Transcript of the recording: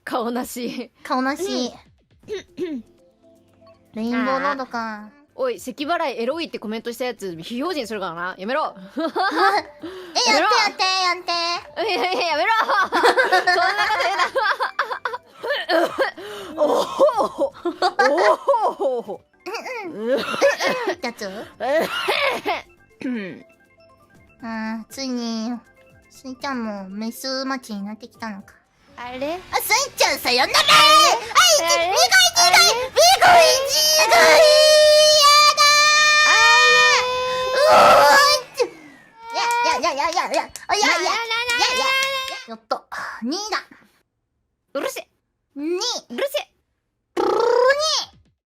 顔なし。顔なし。レインボーロードか。おい、咳払いエロいってコメントしたやつ非表示にするからな。やめろ。え、やってやって。いやいや、やめろ。そんなこと言うな。おほおほやつついに、スイちゃんもメス待ちになってきたのか。あれあ、スイちゃんさよなら。はい、2回2回、ビコイ1回